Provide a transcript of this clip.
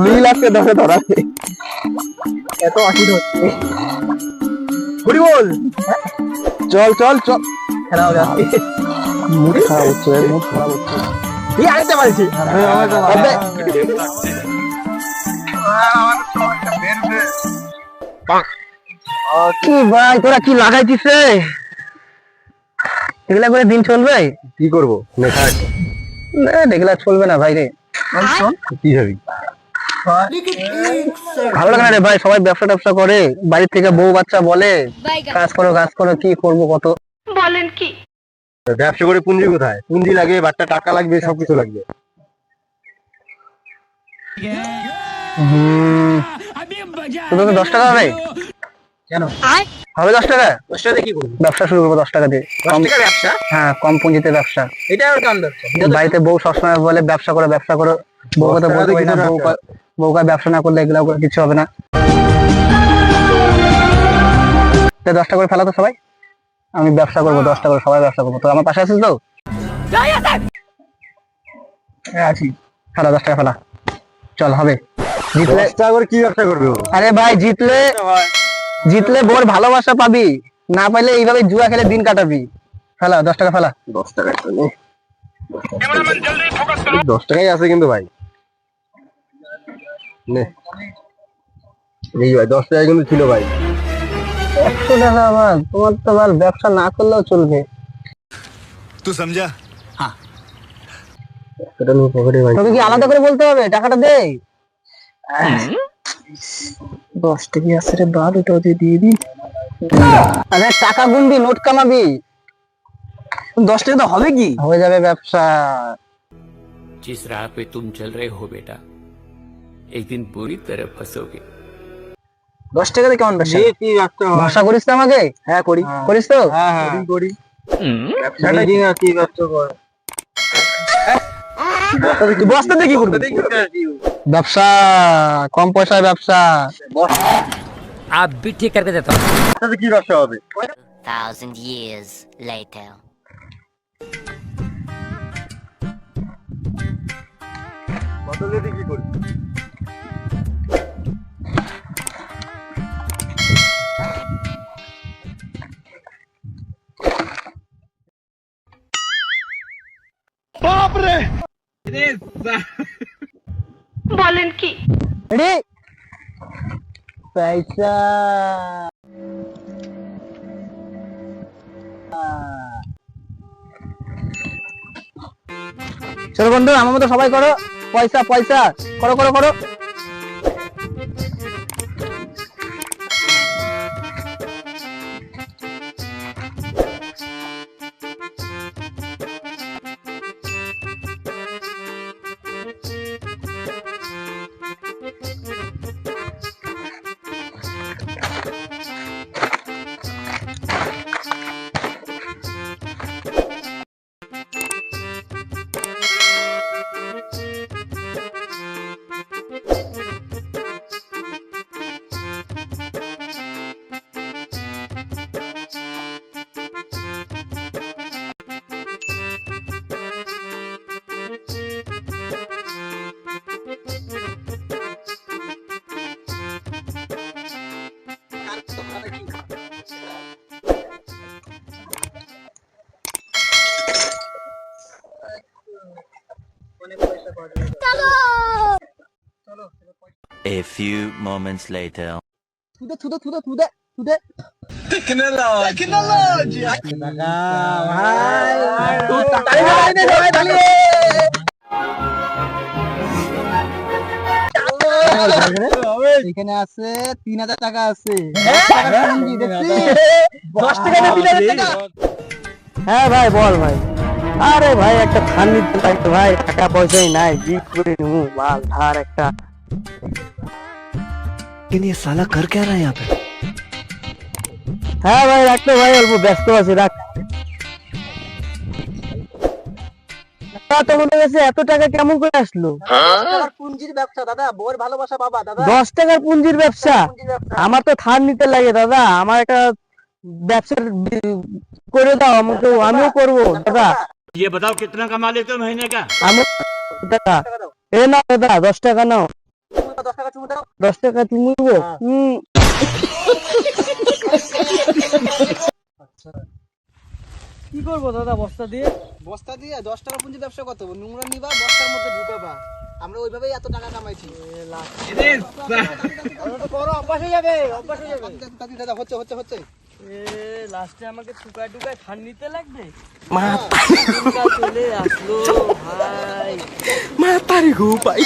নীল আজকে ধরে ধরা এত অসুবিধা হচ্ছে ঘুরি বল চল চল চল খেলা হবে মুড খারাপ হচ্ছে মুড খারাপ হচ্ছে এই আনতে পারছি কি ভাই তোরা কি লাগাইছিস রে এগুলা করে দিন চলবে কি করবো এগুলা চলবে না ভাই রে কি ভাবি ভালো লাগে না রে ভাই সবাই ব্যবসা ট্যাবসা করে বাড়ি থেকে বউ বাচ্চা বলে কাজ করো কি করবো কত বলেন কি ব্যবসা করে পুঁজি কোথায় পুঁজি লাগে বাট্টা টাকা লাগবে সবকিছু লাগবে তোদের 10 টাকা হবে কেন হবে 10 টাকা 10 টাকা দিয়ে কি করবো ব্যবসা শুরু করবো 10 টাকা দিয়ে 10 টাকা ব্যবসা হ্যাঁ কম পুঁজিতে ব্যবসা এটা আর কেমন বাড়িতে বউ সবসময় বলে ব্যবসা করো বউকে তো বলতে পারি না বউকে ব্যবসা না করলে এগুলো কিছু হবে না 10 টাকা করে ফেলা তো সবাই আমি ব্যবসা করবো 10 টাকা করে সবাই ব্যবসা করবো তো আমার পাশে আছিস তো আছি ফেলা 10 টাকা ফেলা চল হবে জিতলে কি ব্যবসা করবে আরে ভাই জিতলে বোর ভালোবাসা পাবি না পাইলে এইভাবে জুয়া খেলে দিন কাটাবি ফেলা 10 টাকা ফেলা 10 টাকা 10 টাকাই আছে কিন্তু ভাই নে এই ভাই 10 টাকা কিন্তু ছিল ভাই 100 টাকা আমার তোমার তো আর ব্যবসা না করলেও চলবে তুই সমঝা হ্যাঁ এটা নিয়ে পকেটে ভাই তবে কি আলাদা করে বলতে হবে টাকাটা দে 10 টাকা আছে রে বাল ওটাও দিয়ে দি আরে টাকা গুনবি নোট কামাবি 10 টাকা তো হবে কি হয়ে যাবে ব্যবসা जिस राह पे तुम चल रहे हो बेटा एक दिन बुरी तरह फंसोगे 10 টাকাতে কেমন ব্যবসা কি ব্যবসা করিস তো আমাকে হ্যাঁ করিস তো হ্যাঁ করি ব্যবসাটা কি কি ব্যবসা কর বস্তাতে কি করবি ব্যবসা কম পয়সায় ব্যবসা आप भी ठीक करके देता हूँ তাতে কি ব্যবসা হবে 1,000 years later. বদলে কি করবি বাপ রে বলেন কি রে পয়সা চলো বন্ধু আমার মতো সবাই করো পয়সা করো A few moments later. Tude. Technology. এখানে আছে 3000 টাকা আছে 10 টাকা 3000 টাকা হ্যাঁ ভাই বল ভাই আরে ভাই একটা ধান নিতে লাগতো ভাই টাকা পয়সাই নাই জিত করে নেবো মাল ধার একটা लेकिन ये साला कर क्या रहा है यहाँ पे হ্যাঁ ভাই রাখতো ভাই অল্প ব্যস্ত আছি রাখ তোমাদের কাছে এত টাকা কেমন করে আসলো 10 টাকার পুঁজির ব্যবসা দাদা বউর ভালোবাসা বাবা দাদা 10 টাকার পুঁজির ব্যবসা আমার তো ধার নিতে লাগে দাদা আমার একটা ব্যবসা করে দাও আমিও করবো দাদা ये बताओ कितना कमा लेते हो महीने का আমি দাদা এ না দাদা 10 টাকা নাও। 10 টাকা চুমু দাও। 10 টাকা চুমু দেবো। কি করবো দাদা বস্তা দিয়ে? বস্তা দিয়ে 10 টাকা পুঁজি ব্যবসা কত? নোংরা নিবা বস্তার মধ্যে ঢুকাবা। আমরা ওইভাবেই এত টাকা কামাইছি। বড় অভ্যাস হয়ে যাবে, অভ্যাস হয়ে যাবে। দাদা হচ্ছে। লাস্টে আমাকে টুকায় খান নিতে লাগবে। মা চলে আসলো ভাই। মাতারি গো ভাই।